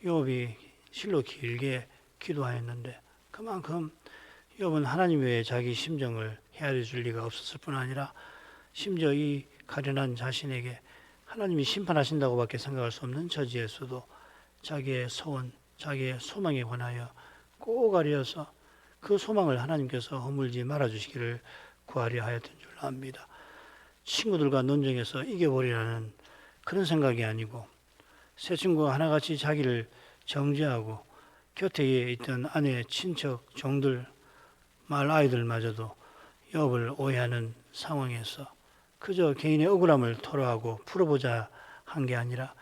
욥이 실로 길게 기도하였는데 그만큼 욥은 하나님 외에 자기 심정을 헤아려 줄 리가 없었을 뿐 아니라 심지어 이 가련한 자신에게 하나님이 심판하신다고밖에 생각할 수 없는 처지에서도 자기의 소원, 자기의 소망에 관하여 꼭 아뢰어서 그 소망을 하나님께서 허물지 말아주시기를 구하려 하였던 줄 압니다. 친구들과 논쟁에서 이겨버리라는 그런 생각이 아니고 새 친구가 하나같이 자기를 정죄하고 곁에 있던 아내, 친척, 종들, 말 아이들마저도 욥을 오해하는 상황에서 그저 개인의 억울함을 토로하고 풀어보자 한 게 아니라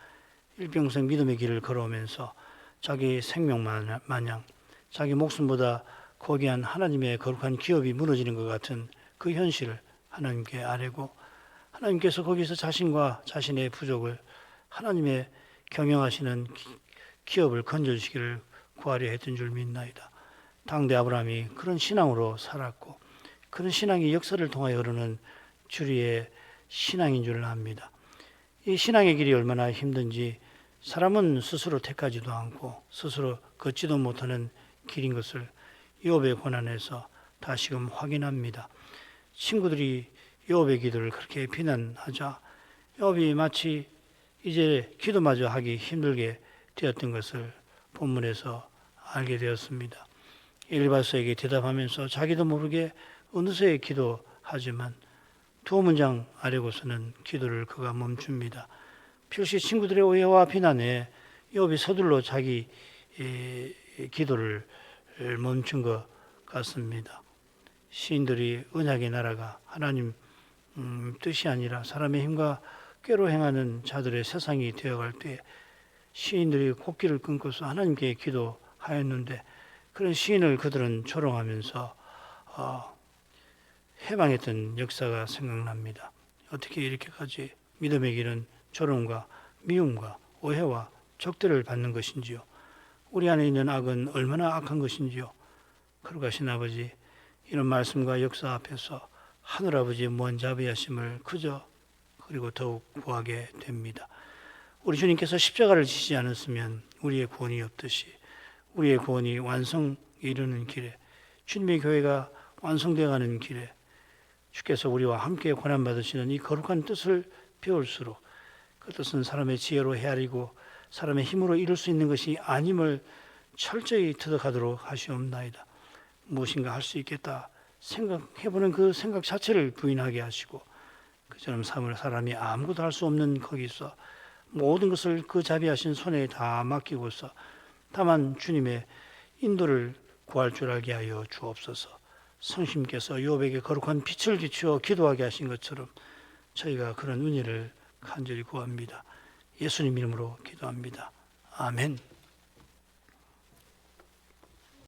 일평생 믿음의 길을 걸어오면서 자기 생명 마냥 자기 목숨보다 고귀한 하나님의 거룩한 기업이 무너지는 것 같은 그 현실을 하나님께 아뢰고 하나님께서 거기서 자신과 자신의 부족을 하나님의 경영하시는 기업을 건져주시기를 구하려 했던 줄 믿나이다. 당대 아브라함이 그런 신앙으로 살았고 그런 신앙이 역사를 통하여 흐르는 주리의 신앙인 줄 압니다. 이 신앙의 길이 얼마나 힘든지 사람은 스스로 택하지도 않고 스스로 걷지도 못하는 길인 것을 욥의 고난에서 다시금 확인합니다. 친구들이 욥의 기도를 그렇게 비난하자 욥이 마치 이제 기도마저 하기 힘들게 되었던 것을 본문에서 알게 되었습니다. 엘리바스에게 대답하면서 자기도 모르게 어느새 기도하지만 두 문장 아래고서는 기도를 그가 멈춥니다. 필시 친구들의 오해와 비난에 욥이 서둘러 자기 기도를 멈춘 것 같습니다. 시인들이 언약의 나라가 하나님 뜻이 아니라 사람의 힘과 꾀로 행하는 자들의 세상이 되어갈 때 시인들이 곡기를 끊고서 하나님께 기도하였는데 그런 시인을 그들은 조롱하면서 해방했던 역사가 생각납니다. 어떻게 이렇게까지 믿음의 길은 조롱과 미움과 오해와 적대를 받는 것인지요. 우리 안에 있는 악은 얼마나 악한 것인지요. 거룩하신 아버지, 이런 말씀과 역사 앞에서 하늘아버지의 무한 자비하심을 그저 그리고 더욱 구하게 됩니다. 우리 주님께서 십자가를 지시지 않았으면 우리의 구원이 없듯이 우리의 구원이 완성에 이르는 길에 주님의 교회가 완성되어가는 길에 주께서 우리와 함께 고난받으시는 이 거룩한 뜻을 배울수록 그 뜻은 사람의 지혜로 헤아리고 사람의 힘으로 이룰 수 있는 것이 아님을 철저히 터득하도록 하시옵나이다. 무엇인가 할 수 있겠다 생각해보는 그 생각 자체를 부인하게 하시고 그처럼 사람이 아무것도 할 수 없는 거기서 모든 것을 그 자비하신 손에 다 맡기고서 다만 주님의 인도를 구할 줄 알게 하여 주옵소서. 성심께서 욥에게 거룩한 빛을 비추어 기도하게 하신 것처럼 저희가 그런 은혜를 간절히 구합니다. 예수님 이름으로 기도합니다. 아멘.